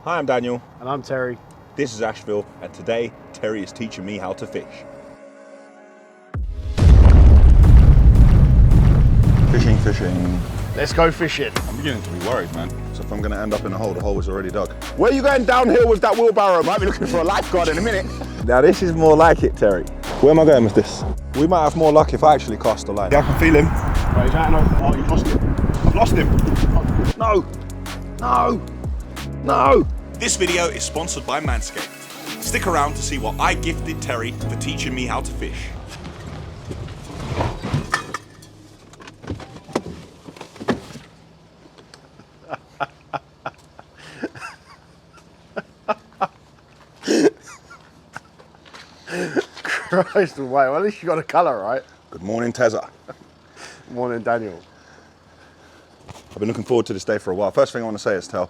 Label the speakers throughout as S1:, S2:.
S1: Hi, I'm Daniel.
S2: And I'm Terry.
S1: This is Ashville, and today Terry is teaching me how to fish. Fishing.
S2: Let's go fishing.
S1: I'm beginning to be worried, man. So if I'm going to end up in a hole, the hole was already dug. Where are you going downhill with that wheelbarrow? Might be looking for a lifeguard in a minute. Now this is more like it, Terry. Where am I going with this? We might have more luck if I actually cast the line. Yeah, I can feel him.
S2: Right, oh, you've lost him.
S1: I've lost him. No. This video is sponsored by Manscaped. Stick around to see what I gifted Terry for teaching me how to fish.
S2: Christ, well, at least you got a colour, right?
S1: Good morning, Tezza.
S2: Morning, Daniel.
S1: I've been looking forward to this day for a while. First thing I want to say is, Tel,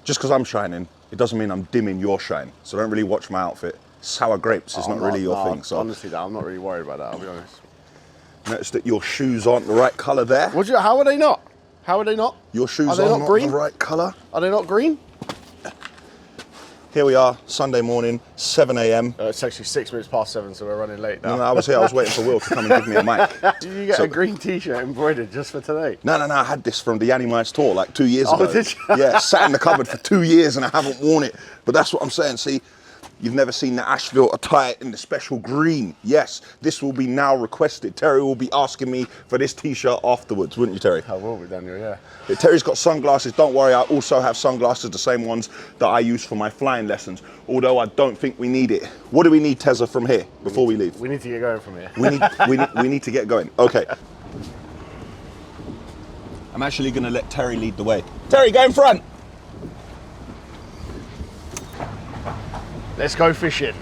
S1: just because I'm shining, it doesn't mean I'm dimming your shine. So don't really watch my outfit. Sour grapes is not really your thing. So
S2: honestly, I'm not really worried about that, I'll be honest.
S1: Notice that your shoes aren't the right colour there.
S2: How are they not? How are they not?
S1: Your shoes
S2: are
S1: are not
S2: green?
S1: the right colour.
S2: Are they not green?
S1: Here we are, Sunday morning, 7 a.m.
S2: It's actually 6 minutes past 7, so we're running late now.
S1: No, I was here, I was waiting for Will to come and give me a mic.
S2: Did you get a green t-shirt embroidered just for today?
S1: No, I had this from the Yanni Mice tour like 2 years ago.
S2: Oh, did you?
S1: Yeah, sat in the cupboard for 2 years and I haven't worn it. But that's what I'm saying, see, you've never seen the Ashville attire in the special green. Yes, this will be now requested. Terry will be asking me for this t-shirt afterwards, wouldn't you, Terry?
S2: I will be, Daniel, yeah.
S1: Terry's got sunglasses, don't worry, I also have sunglasses, the same ones that I use for my flying lessons, although I don't think we need it. What do we need, Tezza, from here before we leave?
S2: We need to get going from here.
S1: We need to get going. Okay. I'm actually going to let Terry lead the way. Terry, go in front.
S2: Let's go fishing.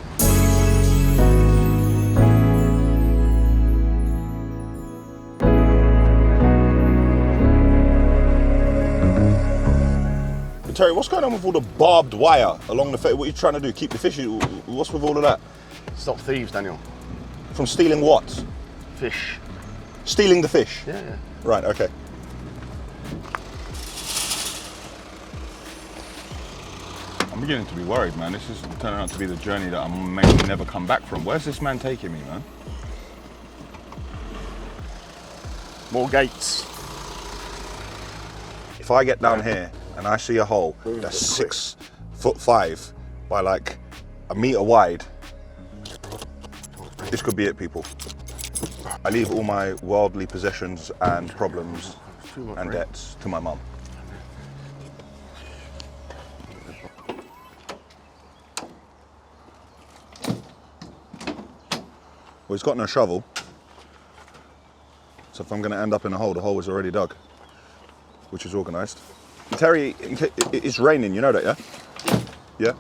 S1: Terry, what's going on with all the barbed wire along the face? What are you trying to do? Keep the fish? What's with all of that?
S2: Stop thieves, Daniel.
S1: From stealing what?
S2: Fish.
S1: Stealing the fish?
S2: Yeah.
S1: Right, okay. I'm beginning to be worried, man. This is turning out to be the journey that I may never come back from. Where's this man taking me, man?
S2: More gates.
S1: If I get down here and I see a hole that's 6'5" by like a metre wide, this could be it, people. I leave all my worldly possessions and problems and debts to my mum. Well, he's got no shovel, so if I'm going to end up in a hole, the hole was already dug, which is organised. Terry, it's raining, you know that, yeah? Yeah?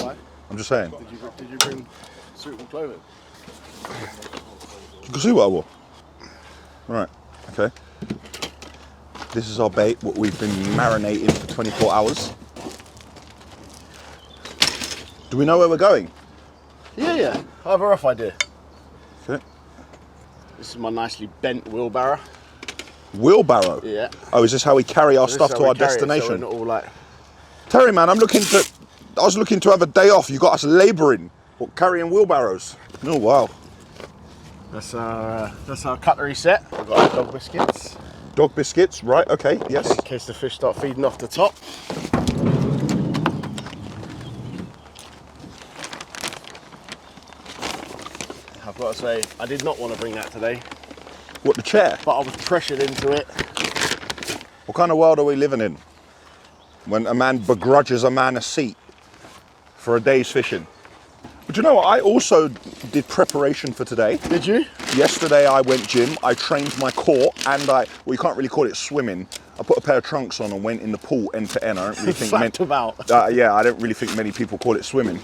S2: Why?
S1: I'm just saying.
S2: Did you bring suitable clothing?
S1: You can see what I wore. Right, okay. This is our bait, what we've been marinating for 24 hours. Do we know where we're going?
S2: Yeah. I have a rough idea.
S1: Okay.
S2: This is my nicely bent wheelbarrow.
S1: Wheelbarrow?
S2: Yeah.
S1: Oh, is this how we carry our stuff to our destination?
S2: So we're not all like...
S1: Terry, man, I was looking to have a day off. You got us labouring, carrying wheelbarrows. Oh, wow.
S2: That's our cutlery set. We've got our dog biscuits.
S1: Dog biscuits, right, okay, yes.
S2: In case the fish start feeding off the top. I've got to say, I did not want to bring that today.
S1: What, the chair?
S2: But I was pressured into it.
S1: What kind of world are we living in? When a man begrudges a man a seat for a day's fishing. But you know what, I also did preparation for today.
S2: Did you?
S1: Yesterday I went gym, I trained my core, and well, you can't really call it swimming. I put a pair of trunks on and went in the pool end to end. I don't really think I don't really think many people call it swimming.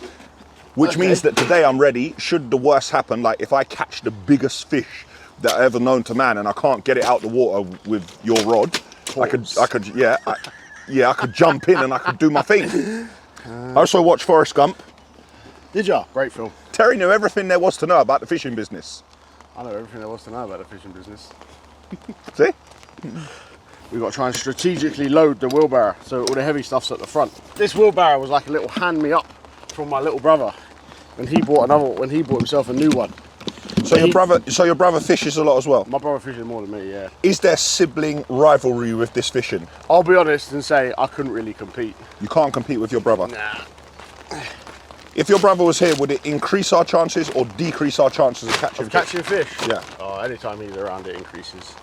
S1: Which means that today I'm ready, should the worst happen, like if I catch the biggest fish that I've ever known to man and I can't get it out the water with your rod, I could jump in and I could do my thing. I also watched Forrest Gump.
S2: Did ya? Great film.
S1: Terry knew everything there was to know about the fishing business.
S2: I know everything there was to know about the fishing business.
S1: See?
S2: we've got to try and strategically load the wheelbarrow so all the heavy stuff's at the front. This wheelbarrow was like a little hand me up from my little brother when he bought himself a new one.
S1: So your brother fishes a lot as well?
S2: My brother fishes more than me, yeah.
S1: Is there sibling rivalry with this fishing?
S2: I'll be honest and say I couldn't really compete.
S1: You can't compete with your brother?
S2: Nah.
S1: If your brother was here, would it increase our chances or decrease our chances of catching
S2: fish?
S1: Yeah.
S2: Oh, anytime he's around it increases.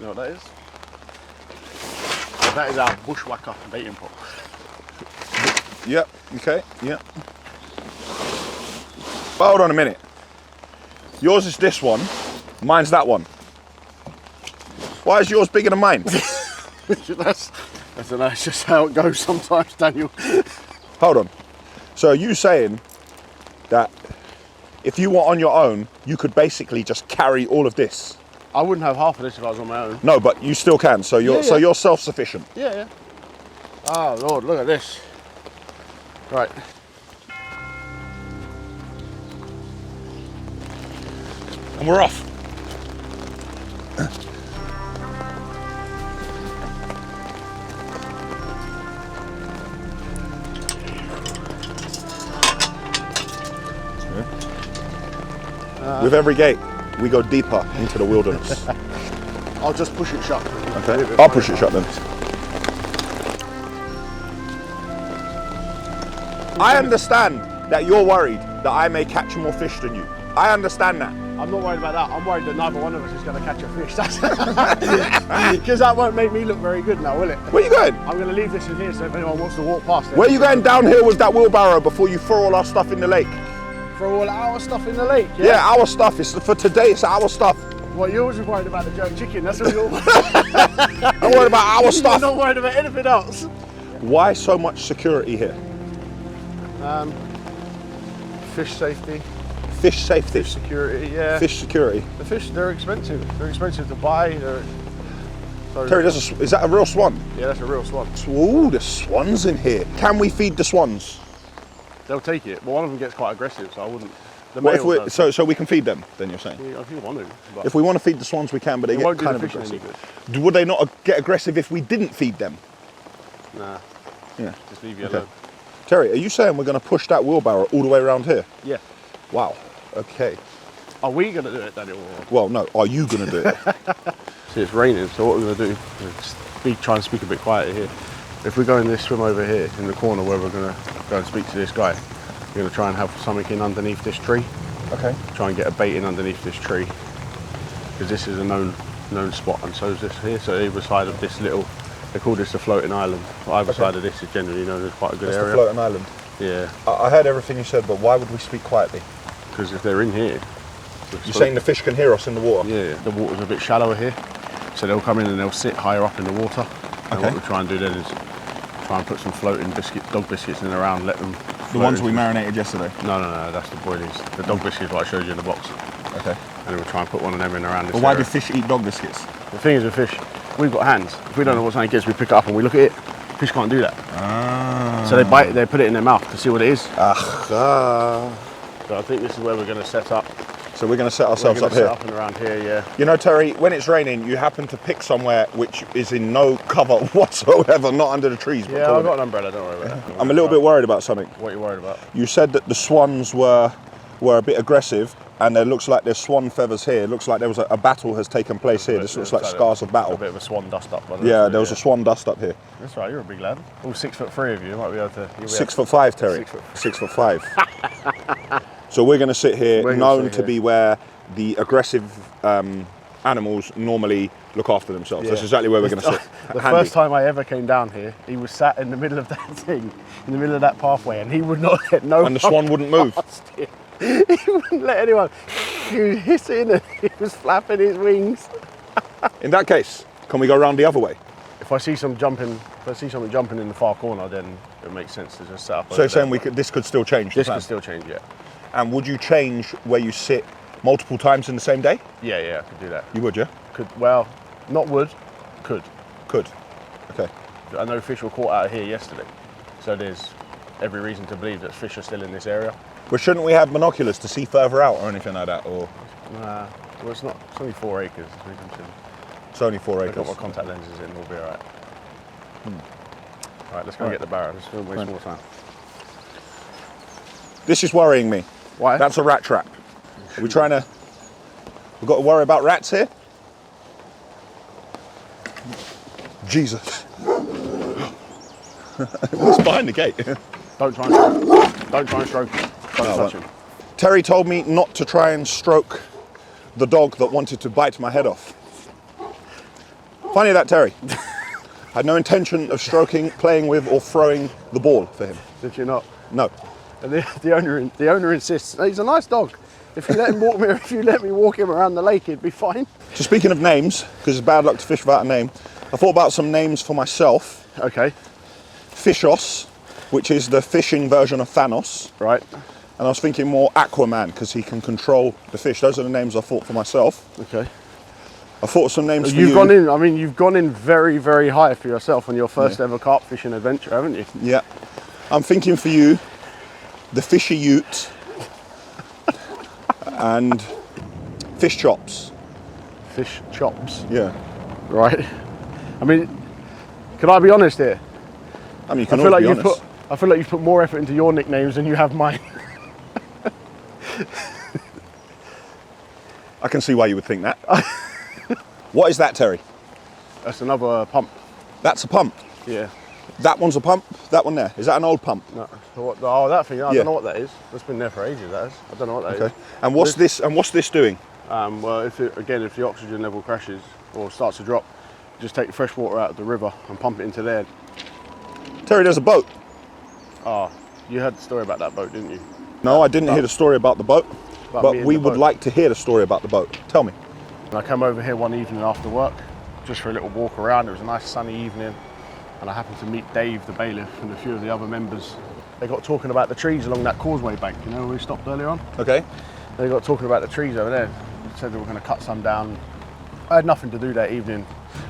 S2: You know what that is? That is our bushwhacker baiting pot.
S1: Yep, okay, yep. But hold on a minute. Yours is this one, mine's that one. Why is yours bigger than mine?
S2: That's just how it goes sometimes, Daniel.
S1: Hold on. So are you saying that if you were on your own, you could basically just carry all of this?
S2: I wouldn't have half of this if I was on my own.
S1: No, but you still can. So you're self-sufficient.
S2: Yeah, yeah. Oh Lord, look at this. Right.
S1: And we're off. With every gate, we go deeper into the wilderness.
S2: I'll just push it shut.
S1: Okay, I'll push it shut then. I understand that you're worried that I may catch more fish than you. I understand that.
S2: I'm not worried about that. I'm worried that neither one of us is going to catch a fish. Because that won't make me look very good now, will it?
S1: Where are you going?
S2: I'm going to leave this in here so if anyone wants to walk past it.
S1: Where are you going downhill with that wheelbarrow before you throw all our stuff in the lake?
S2: Throw all our stuff in the lake, yeah?
S1: Yeah, our stuff. It's for today, it's our stuff.
S2: Well, you're always worried about the jerk chicken. That's what you're worried
S1: about. I'm worried about our stuff.
S2: You're not worried about anything else.
S1: Why so much security here?
S2: Fish safety.
S1: Fish safety?
S2: Fish security, yeah.
S1: Fish security.
S2: The fish, they're expensive. They're expensive to buy.
S1: Terry, is that a real swan?
S2: Yeah, that's a real swan.
S1: Ooh, there's swans in here. Can we feed the swans?
S2: They'll take it. Well, one of them gets quite aggressive, so I wouldn't.
S1: So we can feed them, then you're saying?
S2: Yeah, if you want to.
S1: If we want to feed the swans, we can, but they get kind of aggressive. Would they not get aggressive if we didn't feed them?
S2: Nah.
S1: Yeah.
S2: Just leave you alone.
S1: Terry, are you saying we're going to push that wheelbarrow all the way around here?
S2: Yeah.
S1: Wow. Okay.
S2: Are we going to do it, Daniel?
S1: Well, no. Are you going to do it?
S2: See, it's raining, so what we're going to do is try and speak a bit quieter here. If we go in this swim over here, in the corner where we're going to go and speak to this guy, we're going to try and have something in underneath this tree.
S1: Okay.
S2: Try and get a bait in underneath this tree. Because this is a known spot, and so is this here. So either side of this little, they call this the floating island. Either side of this is generally known as quite a good area.
S1: The floating island?
S2: Yeah.
S1: I heard everything you said, but why would we speak quietly?
S2: Because if they're in here...
S1: You're saying the fish can hear us in the water?
S2: Yeah, the water's a bit shallower here. So they'll come in and they'll sit higher up in the water. And what we try and do then is try and put some floating dog biscuits in around, let them...
S1: The ones we marinated yesterday?
S2: No, that's the boilies. The dog biscuits what I showed you in the box.
S1: Okay.
S2: And then we'll try and put one of them in around this
S1: But why
S2: area.
S1: do fish eat dog biscuits?
S2: The thing is with fish, we've got hands. If we don't know what something is, we pick it up and we look at it. Fish can't do that.
S1: Ah.
S2: So they bite, they put it in their mouth to see what it is.
S1: So
S2: I think this is where we're going to set up.
S1: So we're going to set ourselves up here.
S2: Set up and around here, yeah.
S1: You know, Terry, when it's raining, you happen to pick somewhere which is in no cover whatsoever, not under the trees.
S2: Yeah, I've got an umbrella, don't worry about that.
S1: I'm a little bit worried about something.
S2: What are you worried about?
S1: You said that the swans were a bit aggressive, and it looks like there's swan feathers here. It looks like there was a battle has taken place here. This looks like scars of battle.
S2: A bit of a swan dust up.
S1: Yeah, there was a swan dust up here.
S2: That's right, you're a big lad. All 6'3" of you might be able to...
S1: 6'5", Terry. 6'5". So we're going to sit here, known to be where the aggressive animals normally look after themselves. Yeah. That's exactly where we're going to sit.
S2: The first time I ever came down here, he was sat in the middle of that thing, in the middle of that pathway, and he would not let no one.
S1: And the swan wouldn't move.
S2: He wouldn't let anyone. He was hissing and he was flapping his wings.
S1: In that case, can we go around the other way?
S2: If I see something jumping in the far corner, then it makes sense to just set up.
S1: So you're saying this could still change?
S2: This could still change, yeah.
S1: And would you change where you sit multiple times in the same day?
S2: Yeah, I could do that.
S1: You would, yeah?
S2: Could, well, not would, could.
S1: Could, okay.
S2: I know fish were caught out of here yesterday, so there's every reason to believe that fish are still in this area.
S1: But shouldn't we have binoculars to see further out or anything like that, or?
S2: Nah, Well, it's not. It's only 4 acres.
S1: It's only 4
S2: I've
S1: acres.
S2: got my contact lenses in. We'll be all right. All right, let's go and get the barrow. Let's don't waste more time.
S1: This is worrying me.
S2: Why?
S1: That's a rat trap. Are we trying to... We've got to worry about rats here? Jesus. What's behind the gate?
S2: Don't try and stroke. Don't try and stroke. Don't touch him.
S1: Terry told me not to try and stroke the dog that wanted to bite my head off. Funny that, Terry. I had no intention of stroking, playing with, or throwing the ball for him.
S2: Did you not?
S1: No.
S2: And the owner insists. He's a nice dog. If you let him walk me, if you let me walk him around the lake, he'd be fine.
S1: So speaking of names, because it's bad luck to fish without a name, I thought about some names for myself.
S2: Okay.
S1: Fishos, which is the fishing version of Thanos.
S2: Right.
S1: And I was thinking more Aquaman, because he can control the fish. Those are the names I thought for myself.
S2: Okay.
S1: I thought of some names for
S2: You've
S1: you.
S2: gone in. I mean, you've gone in very, very high for yourself on your first ever carp fishing adventure, haven't you?
S1: Yeah. I'm thinking for you, the Fishy Ute and Fish Chops.
S2: Fish chops.
S1: Yeah.
S2: Right. I mean, can I be honest here?
S1: I mean, you can always be honest.
S2: I feel like you put more effort into your nicknames than you have mine.
S1: I can see why you would think that. What is that, Terry?
S2: That's another pump.
S1: That's a pump.
S2: Yeah.
S1: That one's a pump. That one there. Is that an old pump?
S2: No. Oh, that thing. I don't know what that is. That's been there for ages. That is. I don't know what that is.
S1: Okay. And what's this? And what's this doing?
S2: Well, if the oxygen level crashes or starts to drop, just take the fresh water out of the river and pump it into there.
S1: Terry, there's a boat.
S2: Oh, you heard the story about that boat, didn't you?
S1: No, I didn't hear the story about the boat, but we would like to hear the story about the boat. Tell me.
S2: And I came over here one evening after work, just for a little walk around. It was a nice sunny evening, and I happened to meet Dave, the bailiff, and a few of the other members. They got talking about the trees along that causeway bank, you know, where we stopped earlier on?
S1: Okay.
S2: They got talking about the trees over there. They said they were going to cut some down. I had nothing to do that evening.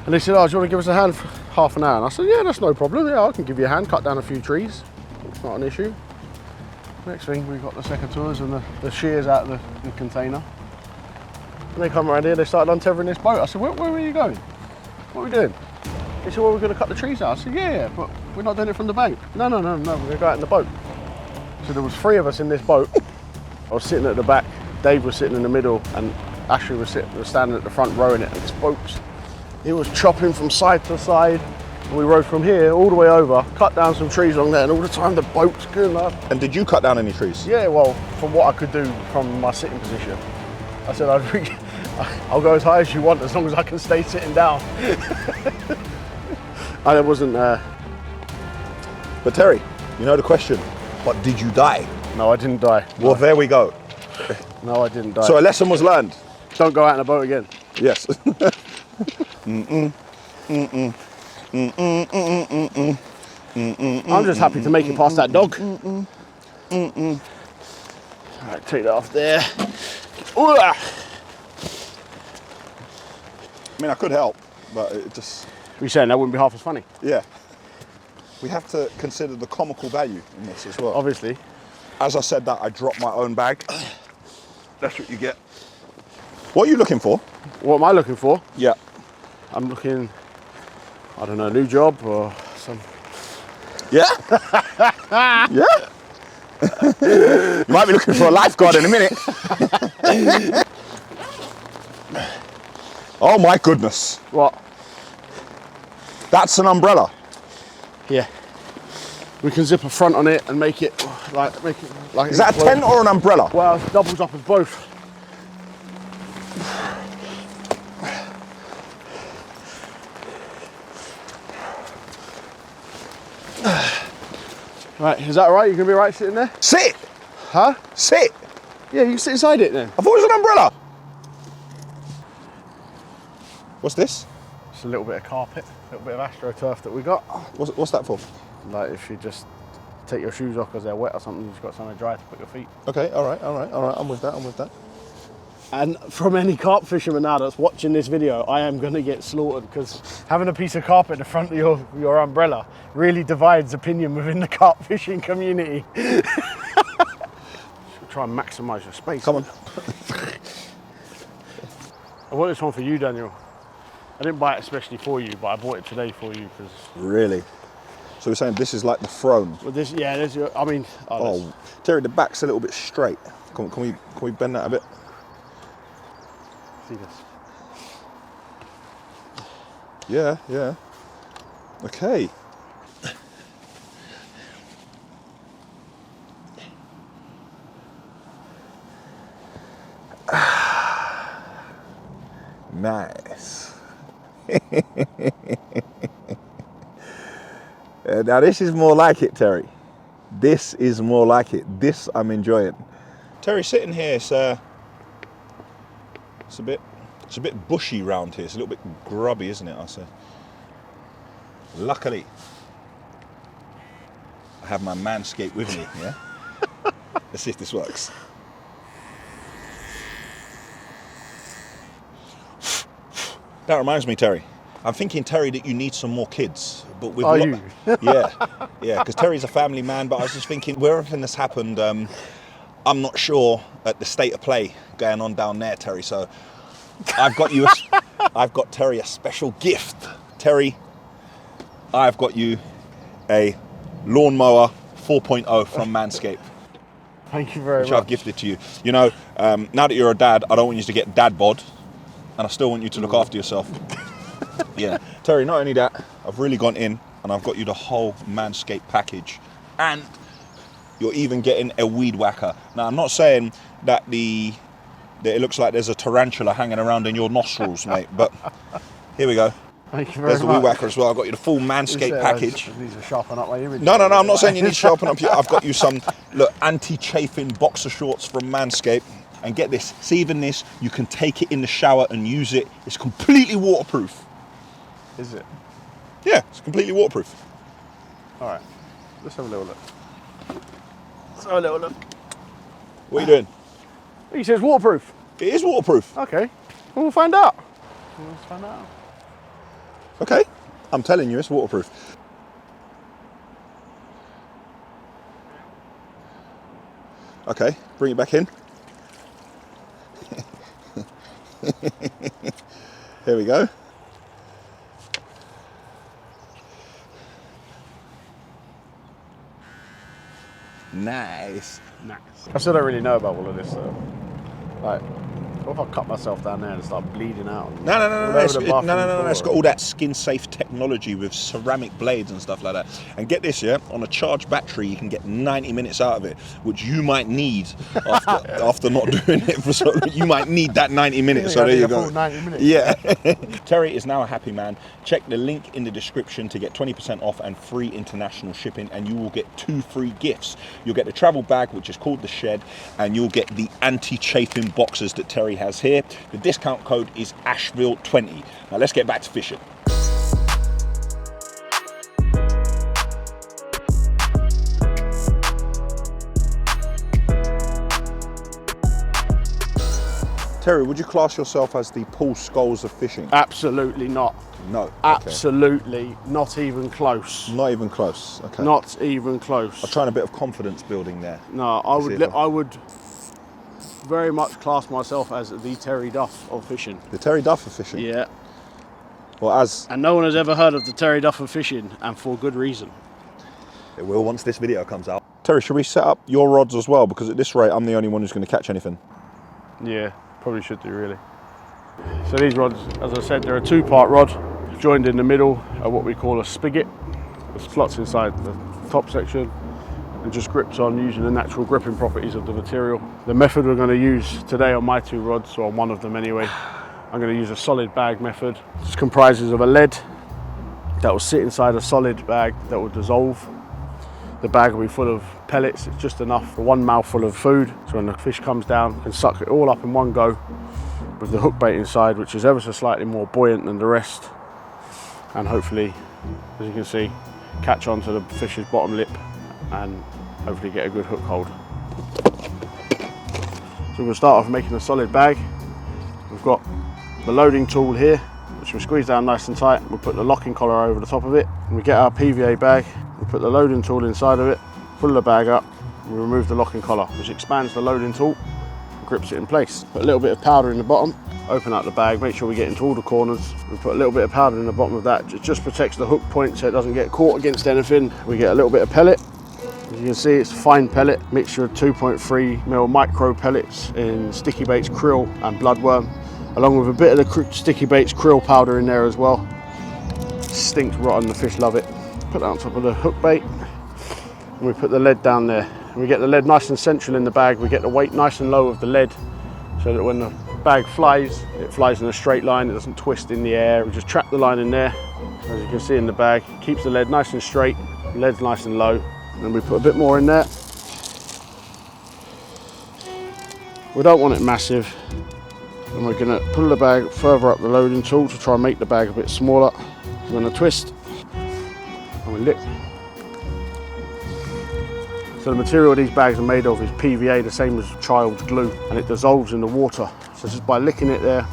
S2: And they said, oh, do you want to give us a hand for half an hour? And I said, yeah, that's no problem. Yeah, I can give you a hand, cut down a few trees. It's not an issue. Next thing, we got the secateurs and the shears out of the container. And they come around here, they started untethering this boat. I said, where are you going? What are we doing? They said, well, we're going to cut the trees out. I said, yeah, but we're not doing it from the bank. No, we're going to go out in the boat. So there was 3 of us in this boat. I was sitting at the back, Dave was sitting in the middle, and Ashville was standing at the front rowing it. And this boat, it was chopping from side to side. And we rowed from here all the way over, cut down some trees along there, and all the time the boat's going up.
S1: And did you cut down any trees?
S2: Yeah, well, from what I could do from my sitting position. I said, I'll go as high as you want, as long as I can stay sitting down. And it wasn't...
S1: But Terry, you know the question, but did you die?
S2: No, I didn't die.
S1: Well, there we go.
S2: No, I didn't die.
S1: So a lesson was learned.
S2: Don't go out in a boat again.
S1: Yes.
S2: I'm just happy to make it past that dog. All right, take that off there.
S1: I mean, I could help, but it just...
S2: You're saying that wouldn't be half as funny?
S1: Yeah. We have to consider the comical value in this as well.
S2: Obviously.
S1: As I said that, I dropped my own bag. That's what you get. What are you looking for?
S2: What am I looking for?
S1: Yeah.
S2: I'm looking, I don't know, a new job or some...
S1: Yeah? Yeah? You might be looking for a lifeguard in a minute. Oh my goodness.
S2: What?
S1: That's an umbrella.
S2: Yeah. We can zip a front on it and make it like...
S1: Is that a tent or an umbrella?
S2: Well, it doubles up as both. Right, is that all right? You gonna be all right sitting there?
S1: Sit!
S2: Huh?
S1: Sit!
S2: Yeah, you can sit inside it then.
S1: I thought it was an umbrella. What's this?
S2: It's a little bit of carpet, a little bit of AstroTurf that we got.
S1: What's that for?
S2: Like if you just take your shoes off because they're wet or something, you've got somewhere dry to put your feet.
S1: Okay, all right. I'm with that.
S2: And from any carp fisherman now that's watching this video, I am going to get slaughtered because having a piece of carpet in the front of your umbrella really divides opinion within the carp fishing community. Try and maximise your space.
S1: Come on.
S2: I bought this one for you, Daniel. I didn't buy it especially for you, but I bought it today for you because.
S1: Really? So we're saying this is like the throne.
S2: Well, this, yeah, there's your. I mean.
S1: Oh, Terry, the back's a little bit straight. Can we bend that a bit?
S2: See this.
S1: Yeah, yeah. Okay. Nice. Now this is more like it, Terry. This is more like it. This I'm enjoying. Terry, sitting here, it's a bit bushy round here. It's a little bit grubby, isn't it? I say. Luckily, I have my Manscaped with me. Yeah. Let's see if this works. That reminds me, Terry. I'm thinking, Terry, that you need some more kids. But with
S2: you?
S1: Yeah, because Terry's a family man. But I was just thinking, where everything that's happened, I'm not sure at the state of play going on down there, Terry. So I've got Terry a special gift. Terry, I've got you a lawnmower 4.0 from Manscaped.
S2: Thank you very much.
S1: Which I've gifted to you. You know, now that you're a dad, I don't want you to get dad bod. And I still want you to look after yourself. Yeah. Terry, not only that, I've really gone in and I've got you the whole Manscaped package. And you're even getting a weed whacker. Now, I'm not saying that it looks like there's a tarantula hanging around in your nostrils, mate. But here we go.
S2: Thank you very much.
S1: There's the weed whacker as well. I've got you the full Manscaped package.
S2: These are sharpen up my image.
S1: No, I'm not saying you need to sharpen up. I've got you some, look, anti-chafing boxer shorts from Manscaped. And get this, see even this, you can take it in the shower and use it. It's completely waterproof.
S2: Is it?
S1: Yeah, it's completely waterproof.
S2: All right, let's have a little look. Let's have a little look.
S1: What are you doing?
S2: He says waterproof.
S1: It is waterproof.
S2: Okay, we'll find out. Let's find out.
S1: Okay, I'm telling you, it's waterproof. Okay, bring it back in. Here we go. Nice.
S2: I still don't really know about all of this though. Like, what if I cut myself down there and start bleeding out?
S1: No. It's got all that skin-safe technology with ceramic blades and stuff like that. And get this, yeah, on a charged battery, you can get 90 minutes out of it, which you might need after not doing it for so long. You might need that 90 minutes. So there you go.
S2: Full 90 minutes.
S1: Yeah. Terry is now a happy man. Check the link in the description to get 20% off and free international shipping, and you will get 2 free gifts. You'll get the travel bag, which is called the Shed, and you'll get the anti-chafing boxers that Terry has here. The discount code is Ashville20. Now let's get back to fishing. Terry, would you class yourself as the Paul Scholes of fishing?
S2: Absolutely not.
S1: No.
S2: Absolutely not even close.
S1: Not even close. Okay.
S2: Not even close.
S1: I'm trying a bit of confidence building there.
S2: No, I would very much class myself as the Terry Duff of fishing.
S1: The Terry Duff of fishing?
S2: Yeah.
S1: Well,
S2: and no one has ever heard of the Terry Duff of fishing, and for good reason.
S1: It will once this video comes out. Terry, should we set up your rods as well? Because at this rate, I'm the only one who's going to catch anything.
S2: Yeah, probably should do, really. So these rods, as I said, they're a 2-part rod. Joined in the middle are what we call a spigot. The slots inside the top section and just grips on using the natural gripping properties of the material. The method we're going to use today on my 2 rods, or on one of them anyway, I'm going to use a solid bag method. This comprises of a lead that will sit inside a solid bag that will dissolve. The bag will be full of pellets. It's just enough for 1 mouthful of food, so when the fish comes down, you can suck it all up in one go with the hook bait inside, which is ever so slightly more buoyant than the rest, and hopefully, as you can see, catch onto the fish's bottom lip and hopefully get a good hook hold. So we'll start off making a solid bag. We've got the loading tool here, which we squeeze down nice and tight. We'll put the locking collar over the top of it, and we get our PVA bag. We put the loading tool inside of it, pull the bag up, and we remove the locking collar, which expands the loading tool, grips it in place. Put a little bit of powder in the bottom, open up the bag, make sure we get into all the corners. We put a little bit of powder in the bottom of that, it just protects the hook point so it doesn't get caught against anything. We get a little bit of pellet. As you can see, it's fine pellet, mixture of 2.3mm micro pellets in sticky baits, krill and bloodworm, along with a bit of the sticky baits krill powder in there as well. Stinks rotten, the fish love it. Put that on top of the hook bait, and we put the lead down there. We get the lead nice and central in the bag. We get the weight nice and low of the lead, so that when the bag flies, it flies in a straight line, it doesn't twist in the air. We just trap the line in there, as you can see in the bag. Keeps the lead nice and straight, the lead's nice and low. Then we put a bit more in there. We don't want it massive. And we're gonna pull the bag further up the loading tool to try and make the bag a bit smaller. We're gonna twist, and we lick. So the material these bags are made of is PVA, the same as child's glue, and it dissolves in the water. So just by licking it there,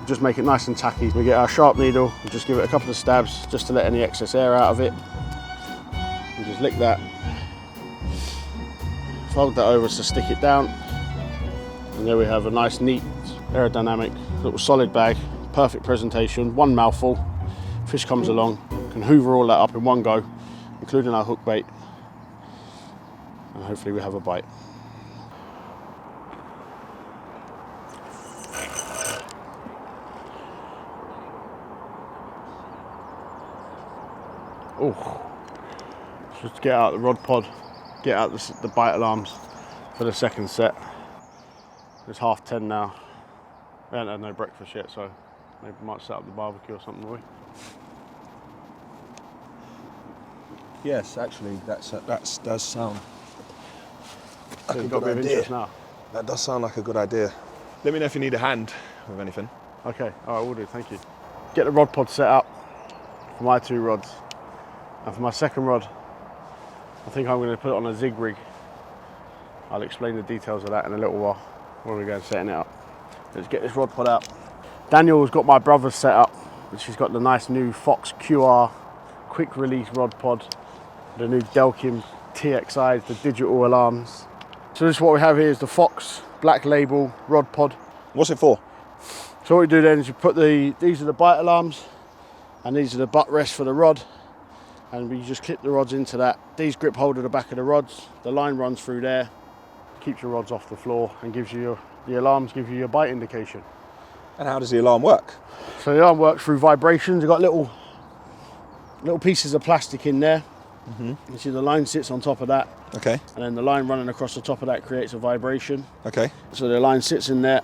S2: just make it nice and tacky. We get our sharp needle and just give it a couple of stabs just to let any excess air out of it. And just lick that. Fold that over to stick it down. And there we have a nice, neat, aerodynamic, little solid bag. Perfect presentation, one mouthful. Fish comes along, can hoover all that up in one go, including our hook bait. And hopefully we have a bite. Oh, just get out the rod pod, get out the bite alarms for the second set. It's 10:30 now. We haven't had no breakfast yet, so maybe we might set up the barbecue or something, will we?
S1: Yes, actually, that does sound like a
S2: got a bit of interest now.
S1: That does sound like a good idea. Let me know if you need a hand with anything.
S2: Okay, all right, we'll do, thank you. Get the rod pod set up for my 2 rods. And for my second rod, I think I'm going to put it on a zig rig. I'll explain the details of that in a little while when we go and setting it up. Let's get this rod pod out. Daniel's got my brother's set up, which has got the nice new Fox QR quick release rod pod, the new Delkim TXIs, the digital alarms. So this is what we have here is the Fox Black Label rod pod.
S1: What's it for?
S2: So what we do then is you put these are the bite alarms, and these are the butt rests for the rod. And we just clip the rods into that. These grip hold at the back of the rods. The line runs through there, keeps your rods off the floor, and gives you the alarms give you your bite indication.
S1: And how does the alarm work?
S2: So the alarm works through vibrations. You've got little pieces of plastic in there. You see the line sits on top of that.
S1: Okay.
S2: And then the line running across the top of that creates a vibration.
S1: Okay.
S2: So the line sits in there,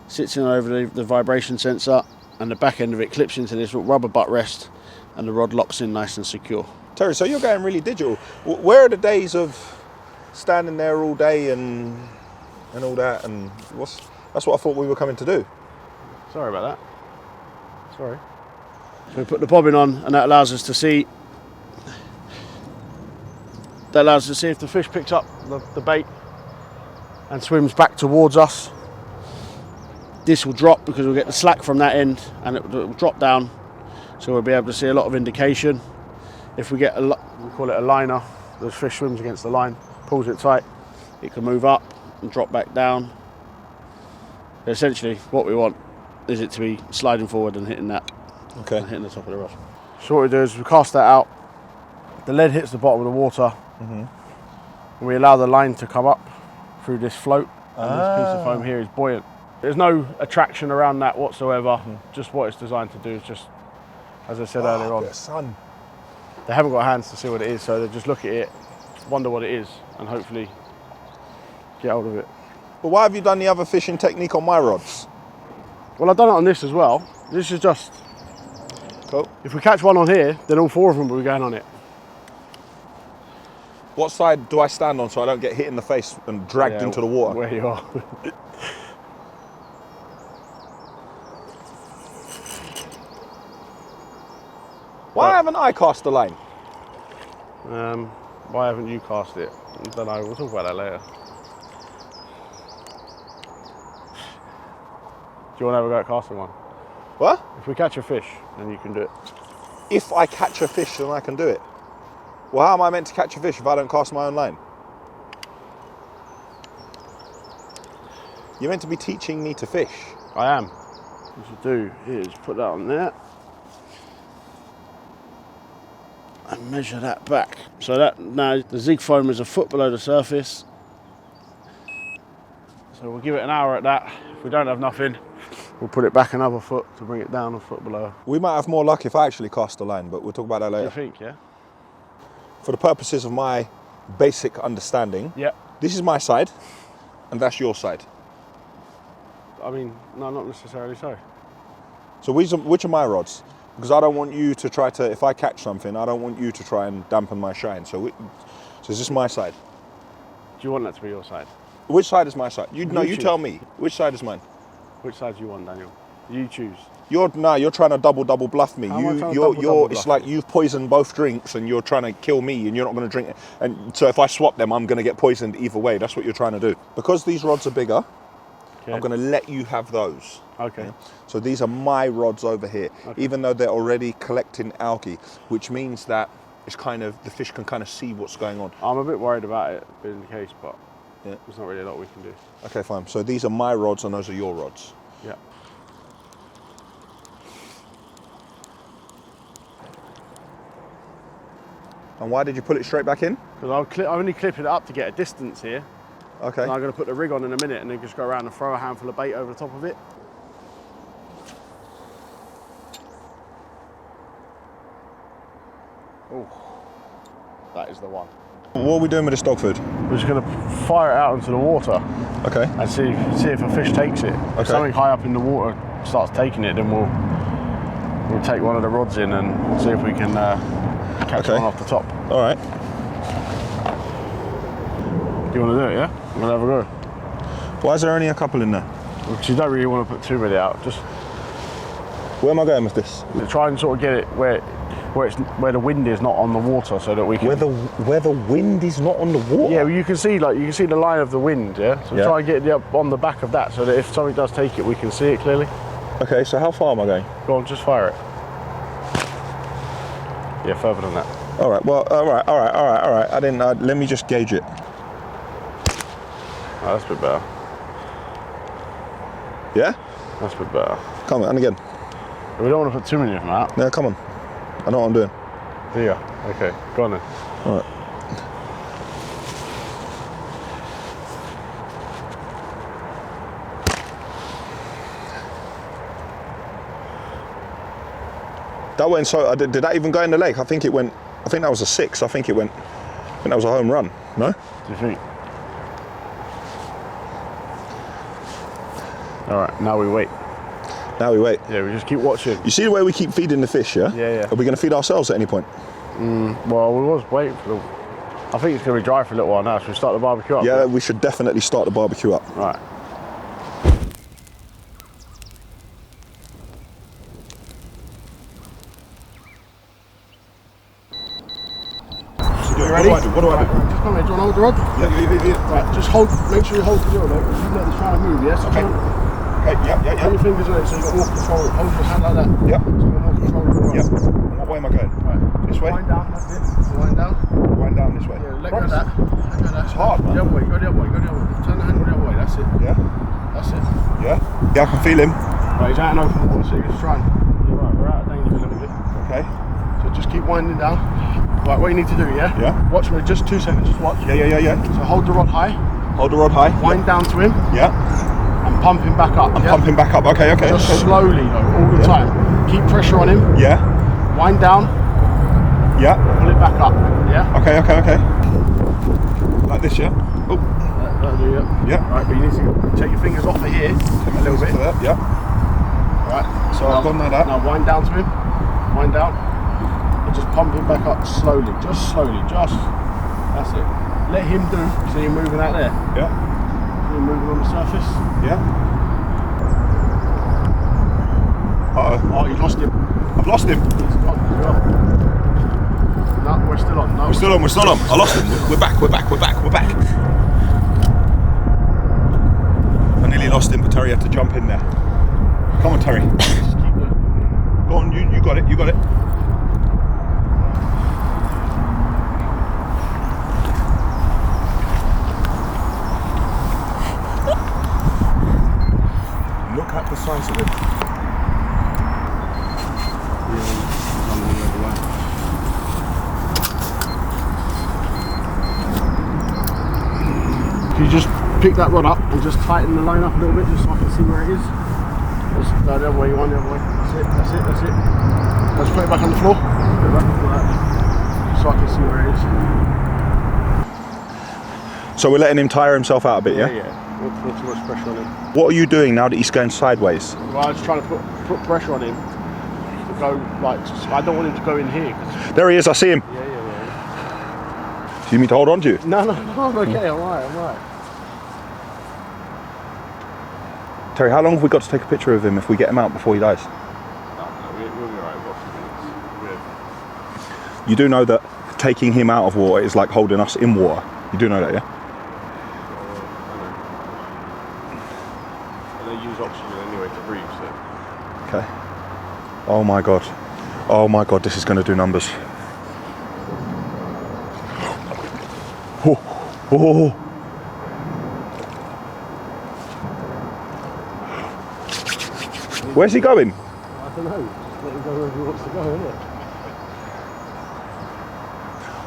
S2: sits in over the vibration sensor, and the back end of it clips into this little rubber butt rest, and the rod locks in nice and secure.
S1: Terry, so you're going really digital. Where are the days of standing there all day and all that? And that's what I thought we were coming to do.
S2: Sorry about that. Sorry. So we put the bobbin on, and that allows us to see. That allows us to see if the fish picks up the bait and swims back towards us. This will drop because we'll get the slack from that end, and it will drop down. So we'll be able to see a lot of indication. If we get we call it a liner, the fish swims against the line, pulls it tight, it can move up and drop back down. But essentially, what we want is it to be sliding forward and hitting that, and hitting the top of the rod. So what we do is we cast that out. The lead hits the bottom of the water, and we allow the line to come up through this float, and this piece of foam here is buoyant. There's no attraction around that whatsoever. Just what it's designed to do is just, as I said earlier on,
S1: sun.
S2: They haven't got hands to see what it is, so they just look at it, wonder what it is, and hopefully get hold of it.
S1: But why have you done the other fishing technique on my rods?
S2: Well, I've done it on this as well. This is just,
S1: Cool.
S2: If we catch one on here, then all 4 of them will be going on it.
S1: What side do I stand on so I don't get hit in the face and dragged into the water?
S2: Where you are.
S1: Why haven't I cast the line?
S2: Why haven't you cast it? I don't know, we'll talk about that later. Do you want to have a go at casting one?
S1: What?
S2: If we catch a fish, then you can do it.
S1: If I catch a fish, then I can do it. Well, how am I meant to catch a fish if I don't cast my own line? You're meant to be teaching me to fish.
S2: I am. What you do is put that on there and measure that back. So that now the zig foam is a foot below the surface. So we'll give it an hour at that. If we don't have nothing, we'll put it back another foot to bring it down a foot below.
S1: We might have more luck if I actually cast the line, but we'll talk about that later.
S2: You think, yeah?
S1: For the purposes of my basic understanding, this is my side, and that's your side.
S2: I mean, no, not necessarily so.
S1: So which are my rods? Because I don't want you to try to, if I catch something, I don't want you to try and dampen my shine. So is this my side?
S2: Do you want that to be your side?
S1: Which side is my side? You
S2: choose.
S1: tell me. Which side is mine?
S2: Which side do you want, Daniel? You choose.
S1: You're trying to double bluff me. It's like you've poisoned both drinks and you're trying to kill me and you're not going to drink it. And so if I swap them, I'm going to get poisoned either way. That's what you're trying to do. Because these rods are bigger, I'm going to let you have those.
S2: Okay.
S1: Yeah? So these are my rods over here, even though they're already collecting algae, which means that it's kind of, the fish can kind of see what's going on.
S2: I'm a bit worried about it being the case, but there's not really a lot we can do.
S1: Okay, fine. So these are my rods and those are your rods.
S2: Yeah.
S1: And why did you put it straight back in?
S2: Because I'm only clipping it up to get a distance here.
S1: Okay.
S2: And I'm going to put the rig on in a minute and then just go around and throw a handful of bait over the top of it. Oh, that is the one.
S1: What are we doing with this dog food?
S2: We're just going to fire it out into the water.
S1: Okay.
S2: And see if a fish takes it. If something high up in the water starts taking it, then we'll take one of the rods in and see if we can catch one off the top.
S1: All right.
S2: You want to do it, yeah? We'll have a go.
S1: Why is there only a couple in there?
S2: Because you don't really want to put too many out. Just
S1: where am I going with this?
S2: Try and sort of get it where the wind is not on the water, so that we can.
S1: Where the wind is not on the water.
S2: Yeah, well, you can see the line of the wind. Yeah. So try and get it up on the back of that, so that if something does take it, we can see it clearly.
S1: Okay. So how far am I going?
S2: Go on, just fire it. Yeah, further than that.
S1: All right. Well. All right. I didn't. Let me just gauge it.
S2: Oh, that's a bit better.
S1: Yeah?
S2: That's a bit better.
S1: Come on, and again.
S2: We don't want to put too many of them out.
S1: No, come on. I know what I'm doing.
S2: Yeah. Okay, go on then.
S1: All right. That went so, did that even go in the lake? I think that was a 6. I think that was a home run, no?
S2: Do you think? All right, now we wait.
S1: Now we wait.
S2: Yeah, we just keep watching.
S1: You see the way we keep feeding the fish, yeah?
S2: Yeah, yeah.
S1: Are we going to feed ourselves at any point?
S2: Well, we was waiting for I think it's going to be dry for a little while now, so we start the barbecue up.
S1: Yeah, we should definitely start the barbecue up.
S2: Right.
S1: You ready? What do I do?
S2: Just come here, do you want to hold the rod?
S1: Yeah.
S2: Right, just hold, make sure you hold the rod, though, because you know it's trying to move, yes?
S1: Okay. Yeah.
S2: Put your fingers on it so you've got more control. Hold your hand like that.
S1: Yep.
S2: So you've got more control of the rod.
S1: Yep. And what way am I going?
S2: Right.
S1: This way?
S2: Wind down, that's it. Wind down.
S1: Wind down this way.
S2: Yeah, let go of that. Let go of that.
S1: It's hard, man.
S2: The other way, go the other way, go the other way. Turn the handle the other way, that's it.
S1: Yeah.
S2: That's it.
S1: Yeah. Yeah, I can feel him.
S2: Right, he's out in open water, so you can just try and... Yeah, right, we're out of danger a little bit.
S1: Okay.
S2: So just keep winding down. Right, what you need to do, yeah?
S1: Yeah.
S2: Watch me, just 2 seconds, just watch.
S1: Yeah.
S2: So hold the rod high.
S1: Hold the rod high.
S2: Wind down to him.
S1: Yeah.
S2: And pump him back up.
S1: Pump him back up. Okay.
S2: Just slowly, though, all the time. Keep pressure on him.
S1: Yeah.
S2: Wind down.
S1: Yeah.
S2: Pull it back up. Yeah.
S1: Okay. Like this, yeah. Oh.
S2: That'll do, yeah.
S1: Yeah.
S2: Right, but you need to take your fingers off of here a little bit.
S1: Yeah.
S2: Right.
S1: So I've done that.
S2: Now wind down to him. Wind down. And just pump him back up slowly. Just slowly. That's it. Let him do. See him moving out there.
S1: Yeah.
S2: See him moving on the surface.
S1: Yeah.
S2: Oh, you lost him.
S1: I've lost him.
S2: He's gone. No, we're still on. No,
S1: We're still on. I lost him. We're back. I nearly lost him, but Terry had to jump in there. Come on, Terry.
S2: Just keep going.
S1: Go on, you got it.
S2: Can you just pick that rod up and just tighten the line up a little bit just so I can see where it is? Just, no, the other way you want, the other way. That's it, that's it, that's it. Let's put it back on the floor. Put it back on the floor. So I can see where it is.
S1: So we're letting him tire himself out a bit, yeah?
S2: Yeah. Not too much pressure on him.
S1: What are you doing now that he's going sideways?
S2: Well, I was trying to put pressure on him to go, like, I don't want him to go in here.
S1: There he is, I see him.
S2: Yeah.
S1: Do you mean to hold on to you?
S2: No, I'm okay, I'm right.
S1: Terry, how long have we got to take a picture of him if we get him out before he dies?
S2: No, we'll be alright, we've got a few minutes.
S1: You do know that taking him out of water is like holding us in water. You do know that, yeah?
S2: And they use oxygen anyway to breathe, so.
S1: Okay. Oh my God, this is going to do numbers. Oh. Where's he going?
S2: I don't know, just let him go wherever he wants to go, innit?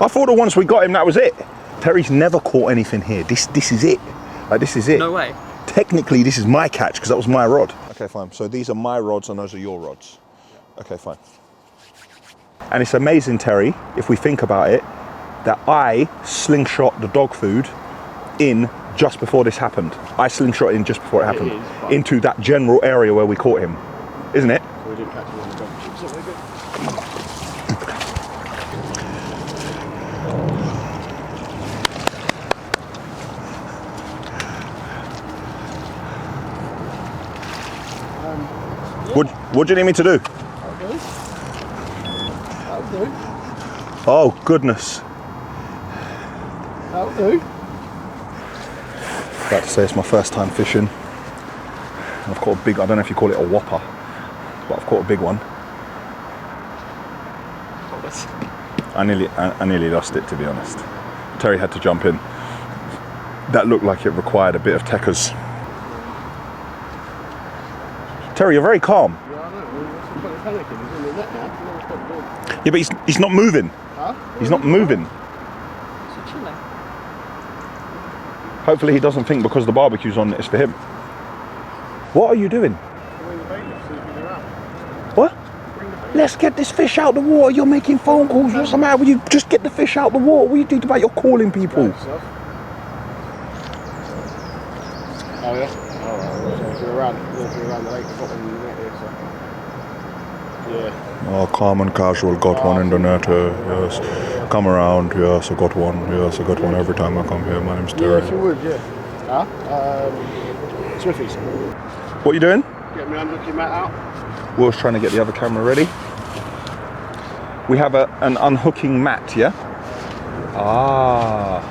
S1: I thought that once we got him, that was it. Terry's never caught anything here. This is it. Like, this is it.
S3: No way.
S1: Technically, this is my catch because that was my rod. Okay, fine. So these are my rods and those are your rods. Okay, fine. And it's amazing, Terry, if we think about it, that I slingshot the dog food in just before this happened. I slingshot in just before it happened into that general area where we caught him, isn't it?
S2: We didn't catch him on the dog chips, so we're good.
S1: What do you need me to do?
S2: That'll do.
S1: Oh, goodness.
S2: That'll do.
S1: About to say it's my first time fishing. I've caught a big, I don't know if you call it a whopper, but I've caught a big one. I nearly lost it, to be honest. Terry had to jump in. That looked like it required a bit of techers. Terry, you're very calm.
S2: Yeah, I know. What's the point of panicking? He's in the net now.
S1: Yeah, but he's not moving.
S2: Huh?
S1: He's not moving.
S3: So chilling.
S1: Hopefully he doesn't think because the barbecue's on it's for him. What are you doing? What? Let's get this fish out the water. You're making phone calls. What's the matter with you? Just get the fish out the water. What do you think about your calling people?
S2: Oh yeah? Alright, we're around the lake, got one in the net here, so. Yeah.
S1: Oh, calm and casual, got one in the net, yes. Come around, yes, I got one. Yes, I got one every time I come here. My name's Terry.
S2: Yeah, if you would, yeah. Huh? Swiffies.
S1: What are you doing?
S2: Get me unhooking mat out.
S1: Will's trying to get the other camera ready. We have an unhooking mat, yeah? Ah.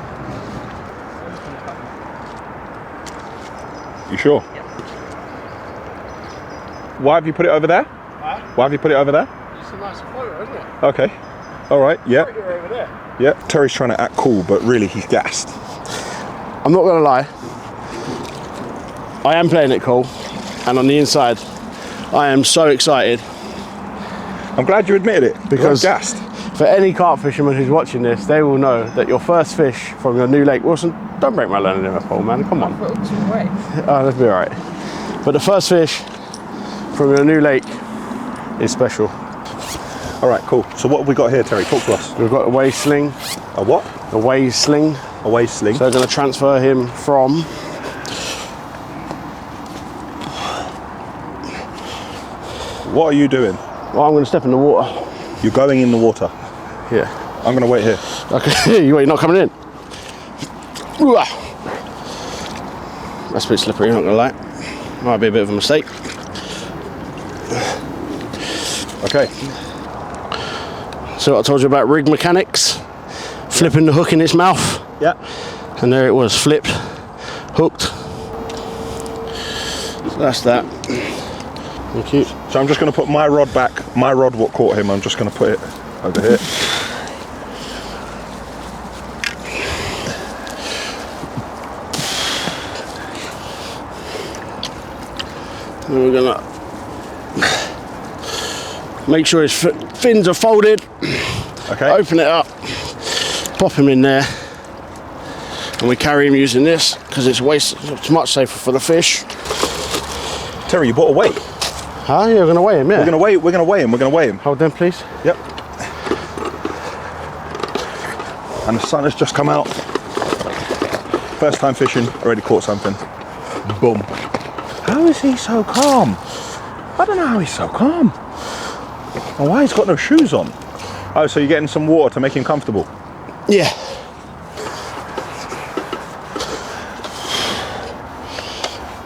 S1: You sure?
S3: Yep.
S1: Why have you put it over there?
S2: Huh?
S1: Why have you put it over there?
S2: It's a nice photo, isn't it?
S1: Okay. All right, yeah.
S2: Right here over there.
S1: Yeah, Terry's trying to act cool, but really he's gassed.
S2: I'm not gonna lie. I am playing it cool, and on the inside, I am so excited.
S1: I'm glad you admitted it, because I'm gassed.
S2: For any carp fisherman who's watching this, they will know that your first fish from your new lake, Wilson, don't break my learning in a pole, man, come on.
S3: Oh,
S2: Let's be alright. But the first fish from your new lake is special.
S1: All right, cool. So what have we got here, Terry? Talk to us.
S2: We've got a wave sling.
S1: A what?
S2: A wave sling.
S1: A wave sling.
S2: So we're going to transfer him from
S1: What are you doing?
S2: well, I'm going to step in the water.
S1: You're going in the water.
S2: Yeah.
S1: I'm going to wait here.
S2: Okay, you're not coming in. Ooh-ah. That's a bit slippery, not going to lie. Might be a bit of a mistake.
S1: Okay.
S2: So what I told you about rig mechanics, flipping the hook in its mouth,
S1: Yeah.
S2: and there it was, flipped, hooked. So that's that. Thank you.
S1: So I'm just going to put my rod back. My rod, what caught him, I'm just going to put it over here.
S2: And we're gonna make sure his fins are folded.
S1: Okay.
S2: Open it up, pop him in there, And we carry him using this because it's much safer for the fish.
S1: Terry, you bought a weight.
S2: Huh? You're gonna weigh him, yeah?
S1: We're gonna weigh him.
S2: Hold them, please.
S1: Yep. And the sun has just come out. First time fishing, already caught something. Boom. How is he so calm? I don't know how he's so calm. And why he's got no shoes on? Oh, so you're getting some water to make him comfortable?
S2: Yeah.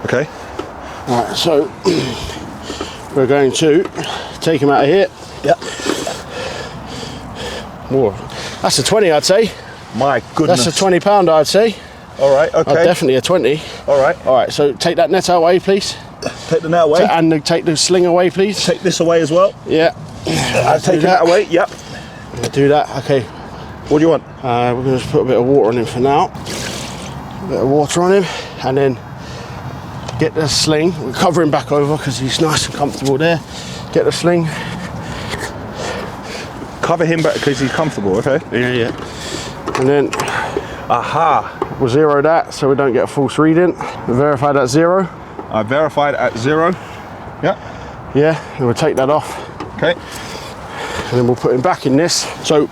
S1: Okay.
S2: Alright, so we're going to take him out of here.
S1: Yep.
S2: Whoa. That's a 20, I'd say.
S1: My goodness.
S2: That's a 20 pounder, I'd say.
S1: All right, okay.
S2: Oh, definitely a 20.
S1: All right.
S2: All right, so take that net away, please.
S1: Take the net away.
S2: And take the sling away, please.
S1: Take this away as well.
S2: Yeah.
S1: I've taken that away, yep.
S2: Do that, okay.
S1: What do you want?
S2: We're going to just put a bit of water on him for now. A bit of water on him, and then get the sling. We'll cover him back over because he's nice and comfortable there. Get the sling.
S1: Cover him back because he's comfortable, okay?
S2: Yeah. And then,
S1: aha.
S2: We'll zero that so we don't get a false reading. We'll verify that 0.
S1: I verified at 0. Yeah.
S2: Yeah, and we'll take that off.
S1: Okay.
S2: And then we'll put him back in this. So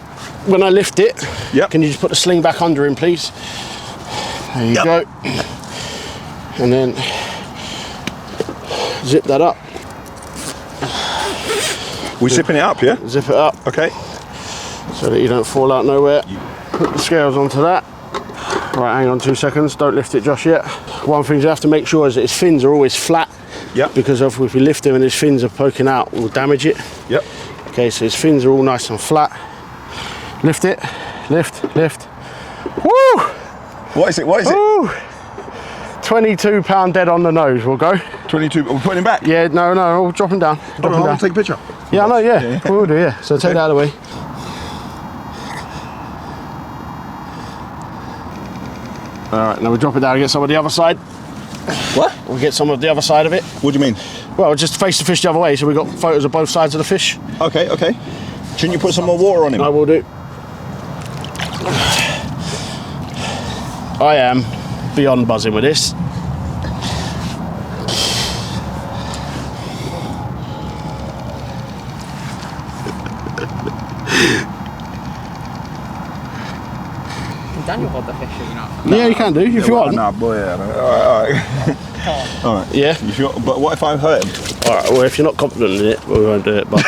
S2: when I lift it,
S1: yep.
S2: Can you just put the sling back under him, please? There you go. And then zip that up.
S1: We're zipping it up, yeah?
S2: Zip it up.
S1: Okay.
S2: So that you don't fall out nowhere. Put the scales onto that. Right, hang on 2 seconds. Don't lift it just yet. One thing you have to make sure is that his fins are always flat.
S1: Yep.
S2: Because if we lift him and his fins are poking out, we'll damage it.
S1: Yep.
S2: Okay, so his fins are all nice and flat. Lift it. Lift. Woo!
S1: What is it? What is
S2: Woo! 22 pound dead on the nose, we'll go.
S1: 22, we're putting him back?
S2: Yeah, no, we'll drop him down.
S1: Hold on, take a picture.
S2: Yeah, I know, yeah. We will do, yeah. So take that out of the way. Alright, now we'll drop it down and get some of the other side.
S1: What?
S2: We'll get some of the other side of it.
S1: What do you mean?
S2: Well, just face the fish the other way, so we've got photos of both sides of the fish.
S1: Okay. Shouldn't you put some more water on him?
S2: I will do. I am beyond buzzing with this.
S3: Daniel hold the fish, you know.
S2: Yeah, you can do if you want.
S1: Nah, boy, yeah. Alright.
S2: Alright. Yeah.
S1: But what if I hurt him?
S2: Alright, well, if you're not confident in it, we won't do it. But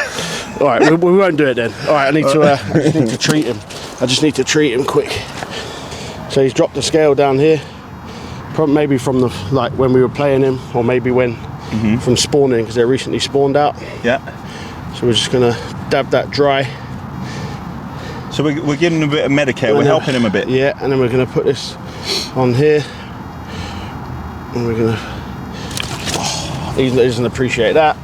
S2: alright, we won't do it then. Alright, I just need to treat him. I just need to treat him quick. So he's dropped the scale down here. Probably maybe from the when we were playing him, or maybe when from spawning, because they're recently spawned out.
S1: Yeah.
S2: So we're just gonna dab that dry.
S1: So we're giving him a bit of Medicare, we're helping him a bit.
S2: Yeah, and then we're going to put this on here. And we're going to... Oh, he doesn't appreciate that.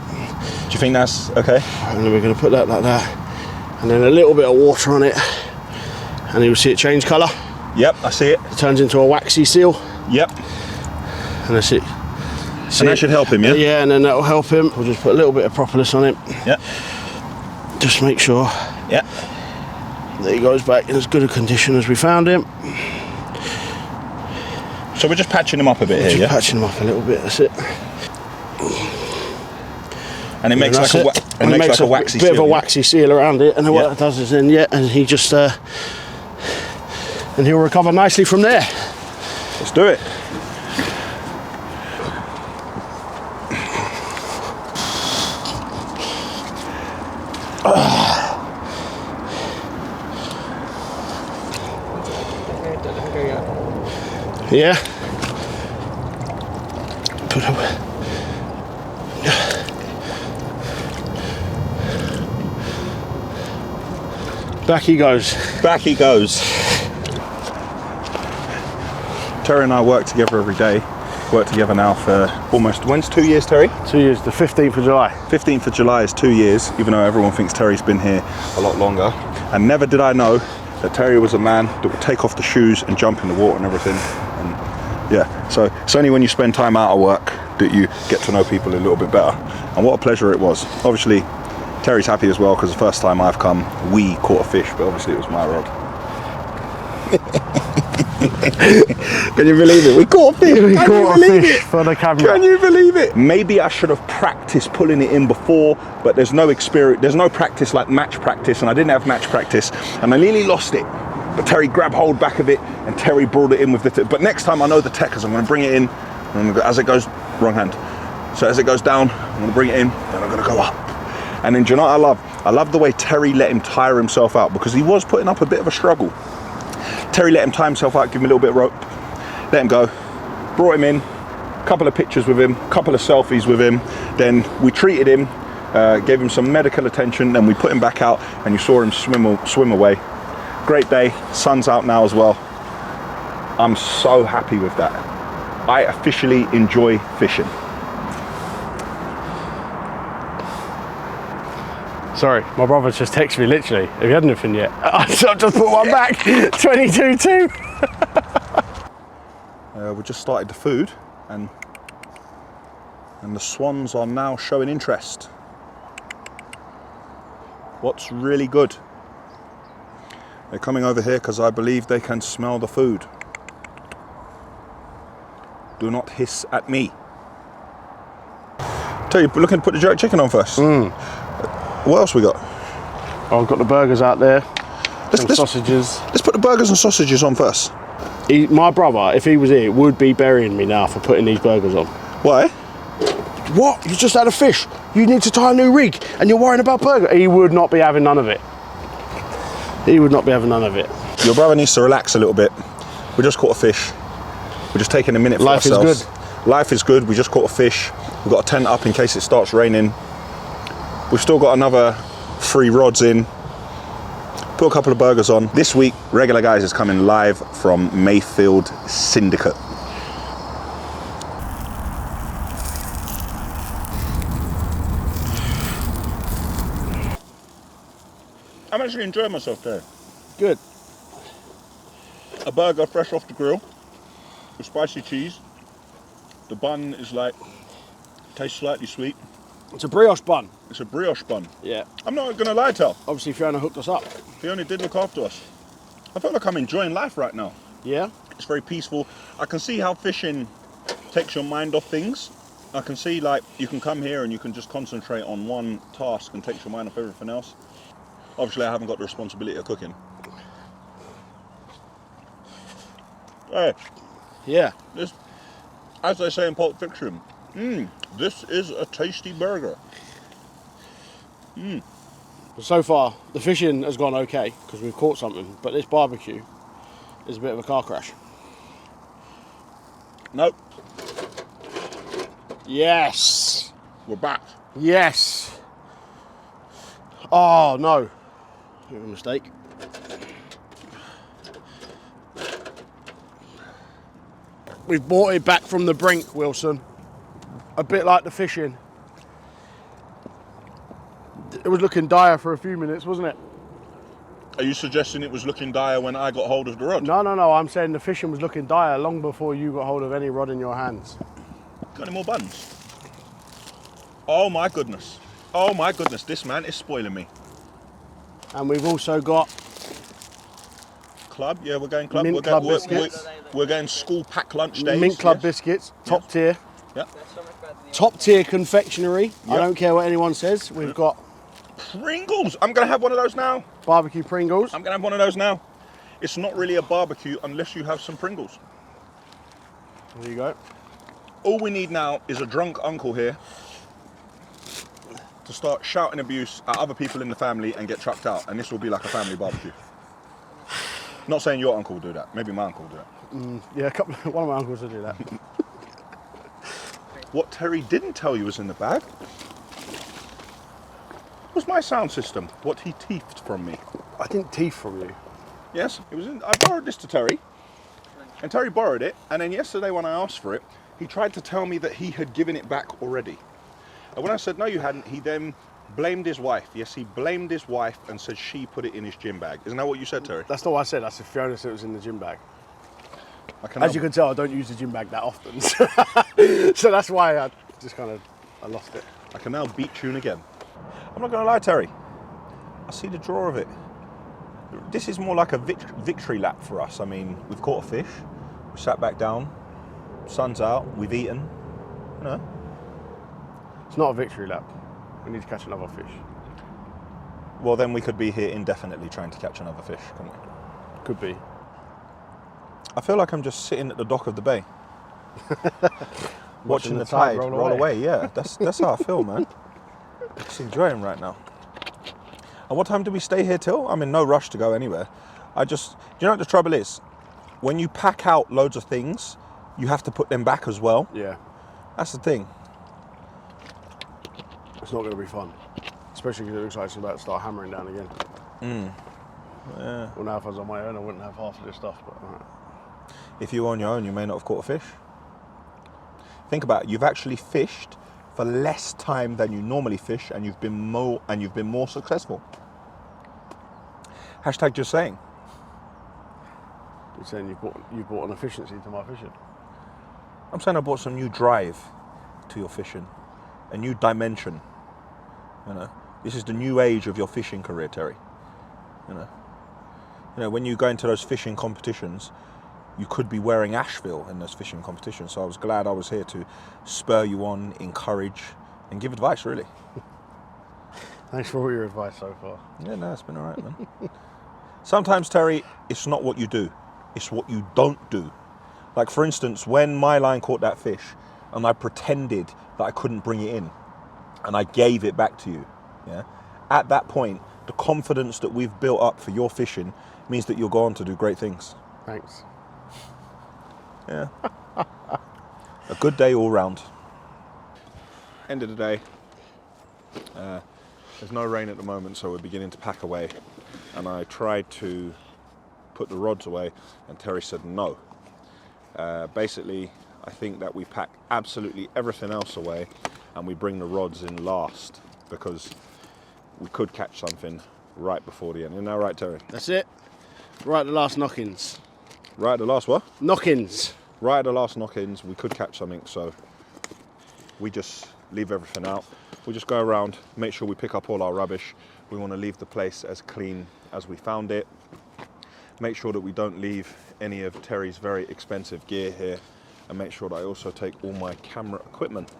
S1: Do you think that's okay?
S2: And then we're going to put that like that. And then a little bit of water on it. And you'll see it change colour.
S1: Yep, I see it.
S2: It turns into a waxy seal.
S1: Yep.
S2: And that's it.
S1: And that should help him, yeah?
S2: Yeah, and then that'll help him. We'll just put a little bit of propolis on him.
S1: Yep.
S2: Just make sure.
S1: Yep.
S2: That he goes back in as good a condition as we found him.
S1: So we're just patching him up a bit here, yeah?
S2: Patching him up a little bit, that's it.
S1: And it makes like a waxy
S2: bit
S1: seal,
S2: of a waxy seal around it, and then what it does is then and he just and he'll recover nicely from there.
S1: Let's do it.
S2: Yeah. Put away. Back he goes.
S1: Back he goes. Terry and I work together every day. Worked together now for almost, when's 2 years, Terry?
S2: 2 years, the 15th of July.
S1: 15th of July is 2 years, even though everyone thinks Terry's been here a lot longer. And never did I know that Terry was a man that would take off the shoes and jump in the water and everything. And yeah, so it's only when you spend time out of work that you get to know people a little bit better. And what a pleasure it was. Obviously, Terry's happy as well, because the first time I've come, we caught a fish, but obviously it was my rod. Can you believe it? We caught a fish.
S2: We
S1: Can
S2: caught
S1: you
S2: a
S1: believe
S2: fish
S1: it?
S2: for the camera.
S1: Can you believe it? Maybe I should have practiced pulling it in before, but there's no experience, there's no practice like match practice, and I didn't have match practice, and I nearly lost it. But Terry grabbed hold back of it, and Terry brought it in with the but next time I know the tech, because I'm going to bring it in, and as it goes, wrong hand. So as it goes down, I'm going to bring it in, then I'm going to go up. And then do you know what I love? I love the way Terry let him tire himself out, because he was putting up a bit of a struggle. Terry let him tie himself out, give him a little bit of rope, let him go, brought him in, couple of pictures with him, couple of selfies with him, then we treated him, gave him some medical attention, then we put him back out, and you saw him swim away. Great day, sun's out now as well. I'm so happy with that. I officially enjoy fishing.
S2: Sorry, my brother's just texted me literally. Have you had anything yet? I've just put one back. 22.2.
S1: We just started the food, and the swans are now showing interest. What's really good? They're coming over here because I believe they can smell the food. Do not hiss at me. Tell you, looking to put the jerk chicken on first. What else we got?
S2: Oh, I've got the burgers out there. Some sausages.
S1: Let's put the burgers and sausages on first.
S2: My brother, if he was here, would be burying me now for putting these burgers on.
S1: Why?
S2: What? You just had a fish. You need to tie a new rig and you're worrying about burger. He would not be having none of it. He would not be having none of it.
S1: Your brother needs to relax a little bit. We just caught a fish. We're just taking a minute for ourselves.
S2: Life is good.
S1: Life is good. We just caught a fish. We've got a tent up in case it starts raining. We've still got another 3 rods in. Put a couple of burgers on. This week, Regular Guys is coming live from Mayfield Syndicate. I'm actually enjoying myself there.
S2: Good.
S1: A burger fresh off the grill with spicy cheese. The bun is like, tastes slightly sweet.
S2: It's a brioche bun.
S1: It's a brioche bun.
S2: Yeah.
S1: I'm not gonna lie, Tal.
S2: Obviously Fiona hooked us up.
S1: Fiona did look after us. I feel like I'm enjoying life right now.
S2: Yeah.
S1: It's very peaceful. I can see how fishing takes your mind off things. I can see like you can come here and you can just concentrate on one task and takes your mind off everything else. Obviously I haven't got the responsibility of cooking. Hey.
S2: Yeah.
S1: This, as they say in Pulp Fiction, this is a tasty burger.
S2: So far, the fishing has gone okay because we've caught something, but this barbecue is a bit of a car crash.
S1: Nope.
S2: Yes.
S1: We're back.
S2: Yes. Oh no. Bit of a mistake. We've brought it back from the brink, Wilson. A bit like the fishing. It was looking dire for a few minutes, wasn't it?
S1: Are you suggesting it was looking dire when I got hold of the rod?
S2: No. I'm saying the fishing was looking dire long before you got hold of any rod in your hands.
S1: Got any more buns? Oh my goodness. Oh my goodness, this man is spoiling me.
S2: And we've also got
S1: Club, yeah, we're going club.
S2: Mint Club biscuits.
S1: We're going school pack lunch days.
S2: Mint Club
S1: yes.
S2: biscuits, top tier.
S1: Yeah.
S2: Top tier confectionery.
S1: Yep.
S2: I don't care what anyone says. We've got
S1: Pringles. I'm going to have one of those now.
S2: barbecue Pringles.
S1: I'm going to have one of those now. It's not really a barbecue unless you have some Pringles.
S2: There you go.
S1: All we need now is a drunk uncle here to start shouting abuse at other people in the family and get chucked out, and this will be like a family barbecue. Not saying your uncle will do that. Maybe my uncle will do that.
S2: Yeah, one of my uncles will do that.
S1: What Terry didn't tell you was in the bag was my sound system. What he teethed from me.
S2: I didn't teeth from you.
S1: Yes, it was in. I borrowed this to Terry, and Terry borrowed it. And then yesterday, when I asked for it, he tried to tell me that he had given it back already. And when I said no, you hadn't, he then blamed his wife. Yes, he blamed his wife and said she put it in his gym bag. Isn't that what you said, Terry?
S2: That's not what I said. I said Fiona said it was in the gym bag.
S1: As
S2: you can tell, I don't use the gym bag that often, so that's why I just I lost it.
S1: I can now beat tune again. I'm not going to lie, Terry. I see the draw of it. It this is more like a victory lap for us. I mean, we've caught a fish, we sat back down, sun's out, we've eaten, you know.
S2: It's not a victory lap. We need to catch another fish.
S1: Well, then we could be here indefinitely trying to catch another fish, couldn't we?
S2: Could be.
S1: I feel like I'm just sitting at the dock of the bay. Watching the tide roll away. Yeah, that's how I feel, man. Just enjoying right now. And what time do we stay here till? I'm in no rush to go anywhere. Do you know what the trouble is? When you pack out loads of things, you have to put them back as well.
S2: Yeah.
S1: That's the thing.
S2: It's not going to be fun. Especially because it looks like it's about to start hammering down again.
S1: Yeah.
S2: Well, now if I was on my own, I wouldn't have half of this stuff, but all right.
S1: If you were on your own, you may not have caught a fish. Think about it. You've actually fished for less time than you normally fish, and you've been more successful. Hashtag just saying.
S2: You're saying you brought an efficiency to my fishing.
S1: I'm saying I brought some new drive to your fishing, a new dimension. You know, this is the new age of your fishing career, Terry. You know, when you go into those fishing competitions, you could be wearing Ashville in those fishing competitions. So I was glad I was here to spur you on, encourage, and give advice, really.
S2: Thanks for all your advice so far.
S1: Yeah, no, it's been all right, man. Sometimes, Terry, it's not what you do, it's what you don't do. Like, for instance, when my line caught that fish and I pretended that I couldn't bring it in and I gave it back to you, yeah, at that point, the confidence that we've built up for your fishing means that you'll go on to do great things.
S2: Thanks.
S1: Yeah. A good day all round. End of the day. There's no rain at the moment, so we're beginning to pack away. And I tried to put the rods away, and Terry said no. Basically, I think that we pack absolutely everything else away, and we bring the rods in last, because we could catch something right before the end. Isn't that right, Terry?
S2: That's it. Right at the last knock-ins.
S1: Right at the last what?
S2: Knock-ins.
S1: Right at the last knock-ins, we could catch something, so we just leave everything out. We just go around, make sure we pick up all our rubbish. We want to leave the place as clean as we found it. Make sure that we don't leave any of Terry's very expensive gear here, and make sure that I also take all my camera equipment.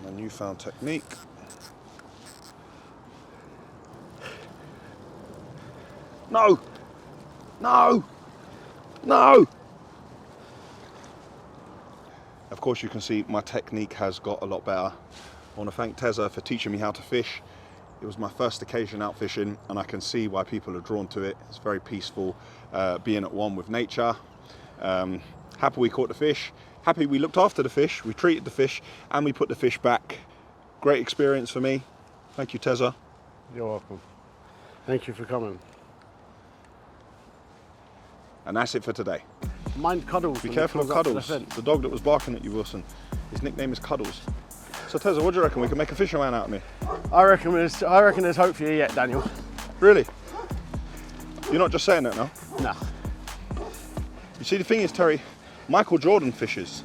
S1: My newfound technique. No! No! No! Of course, you can see my technique has got a lot better. I want to thank Teza for teaching me how to fish. It was my first occasion out fishing, and I can see why people are drawn to it. It's very peaceful, being at one with nature. Happy we caught the fish. Happy we looked after the fish, we treated the fish, and we put the fish back. Great experience for me. Thank you, Teza.
S2: You're welcome. Thank you for coming.
S1: And that's it for today.
S2: Mind Cuddles.
S1: Be careful of Cuddles, the dog that was barking at you, Wilson. His nickname is Cuddles. So Teza, what do you reckon? We can make a fisherman out of me?
S2: I reckon there's hope for you yet, Daniel.
S1: Really? You're not just saying that now?
S2: No.
S1: You see, the thing is, Terry, Michael Jordan fishes.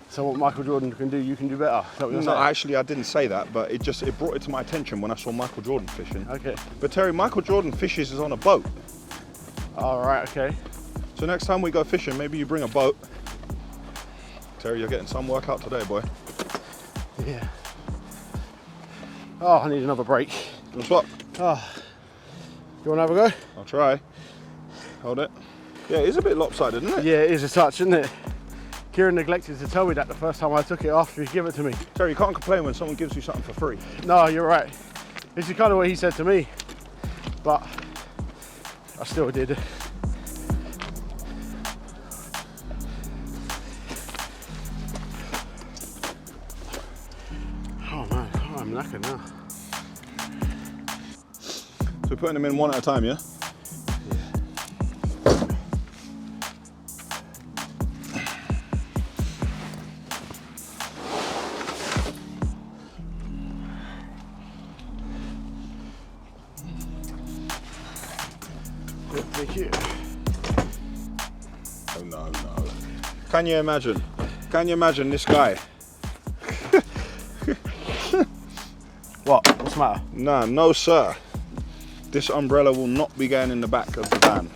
S2: So what Michael Jordan can do, you can do better. Is that what you're
S1: No,
S2: saying?
S1: actually, I didn't say that, but it brought it to my attention when I saw Michael Jordan fishing.
S2: Okay.
S1: But Terry, Michael Jordan fishes is on a boat.
S2: All right, okay.
S1: So next time we go fishing, maybe you bring a boat. Terry, you're getting some work out today, boy.
S2: Yeah. Oh, I need another break.
S1: What's what?
S2: Oh. You want to have a go?
S1: I'll try. Hold it. Yeah, it is a bit lopsided, isn't it?
S2: Yeah, it is a touch, isn't it? Kieran neglected to tell me that the first time I took it after he gave it to me.
S1: Terry, you can't complain when someone gives you something for free.
S2: No, you're right. This is kind of what he said to me, but I still did. Oh man, I'm knackered now.
S1: So we're putting them in one at a time, yeah?
S2: Thank you.
S1: Oh no, no. Can Can you imagine? Can you imagine this guy?
S2: What? What's the matter?
S1: Nah, no sir. This umbrella will not be going in the back of the van.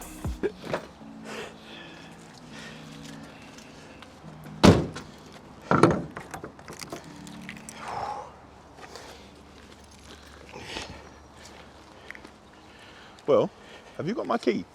S1: Well, have you got my key?